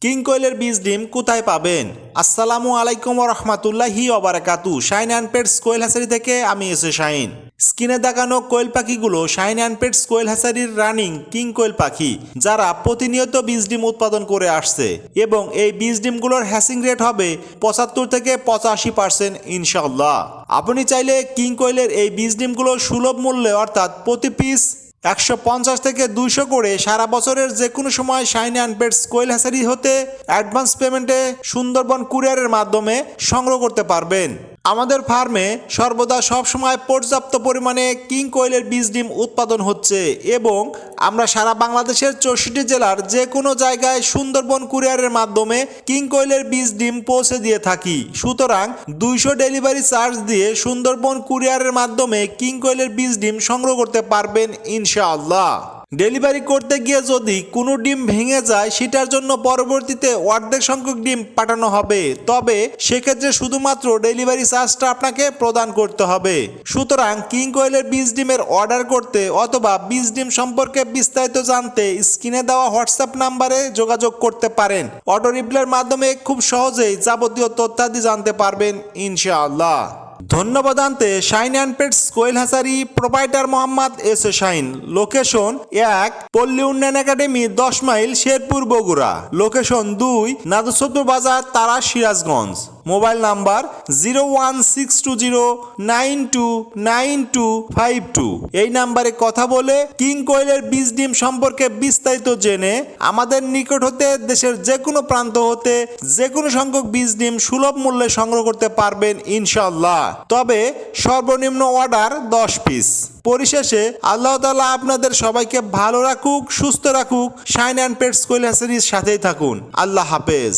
King কোয়েলের বীজ ডিম কোথায় পাবেন? আসসালামু আলাইকুম ওয়া রাহমাতুল্লাহি ওয়া বারাকাতুহু। Shine and pets quail hatchery থেকে আমি এসে শাইন। স্ক্রিনে দেখানো কোয়েল পাখিগুলো শাইন অ্যান্ড পেটস কোয়েল হ্যাচারির রানিং কিং কোয়েল পাখি, যারা প্রতিনিয়ত বীজ ডিম উৎপাদন করে আসছে এবং এই বীজ ডিমগুলোর হ্যাচিং রেট হবে 75 থেকে 85% ইনশাআল্লাহ। আপনি চাইলে কিং কোয়েলের এই বীজ ডিমগুলো সুলভ মূল্যে অর্থাৎ প্রতি পিস 150 থেকে 200 করে সারা বছরের যে কোনো সময় Shine and pets quail hatchery হতে অ্যাডভান্স পেমেন্টে সুন্দরবন কুরিয়ারের মাধ্যমে সংগ্রহ করতে পারবেন। আমাদের ফার্মে সর্বদা সবসময় পর্যাপ্ত পরিমাণে কিং কোয়েলের বীজ ডিম উৎপাদন হচ্ছে এবং আমরা সারা বাংলাদেশের 64 জেলার যে কোনো জায়গায় সুন্দরবন কুরিয়ারের মাধ্যমে কিং কোয়েলের বীজ ডিম পৌঁছে দিয়ে থাকি। সুতরাং 200 ডেলিভারি চার্জ দিয়ে সুন্দরবন কুরিয়ারের মাধ্যমে কিং কোয়েলের বীজ ডিম সংগ্রহ করতে পারবেন ইনশাআল্লাহ। ডেলিভারি করতে গিয়ে যদি কোনো ডিম ভেঙে যায় সেটার জন্য পরবর্তীতে অর্ধেক সংখ্যক ডিম পাঠানো হবে, তবে সেক্ষেত্রে শুধুমাত্র ডেলিভারি চার্জটা আপনাকে প্রদান করতে হবে। সুতরাং কিং কোয়েলের বীজ ডিমের অর্ডার করতে অথবা বীজ ডিম সম্পর্কে বিস্তারিত জানতে স্ক্রিনে দেওয়া হোয়াটসঅ্যাপ নাম্বারে যোগাযোগ করতে পারেন। অটো রিপ্লাইয়ের মাধ্যমে খুব সহজেই যাবতীয় তথ্যাদি জানতে পারবেন ইনশাআল্লাহ। ধন্যবাদ আনতে Shine and pets quail hatchery, proprietor Mohammad S A Shine. Location 1 পল্লী উন্নয়ন academy 10 mile Sherpur Bogura. Location 2 নাদুসদ্দুর বাজার তারা সিরাজগঞ্জ। Mobile number 01620929252। এই নাম্বারে কথা বলে কিং কোয়েলের বীজ ডিম সম্পর্কে বিস্তারিত জেনে আমাদের নিকট হতে দেশের যে কোনো প্রান্ত হতে যে কোনো সংখ্যক বীজ ডিম সুলভ মূল্যে সংগ্রহ করতে পারবেন ইনশাআল্লাহ। তবে সর্বনিম্ন অর্ডার 10 পিস। পরিশেষে আল্লাহ তাআলা আপনাদের সবাইকে ভালো রাখুক, সুস্থ রাখুক। শাইন অ্যান্ড পেটস কোয়েল হ্যাচারির সাথেই থাকুন। আল্লাহ হাফেজ।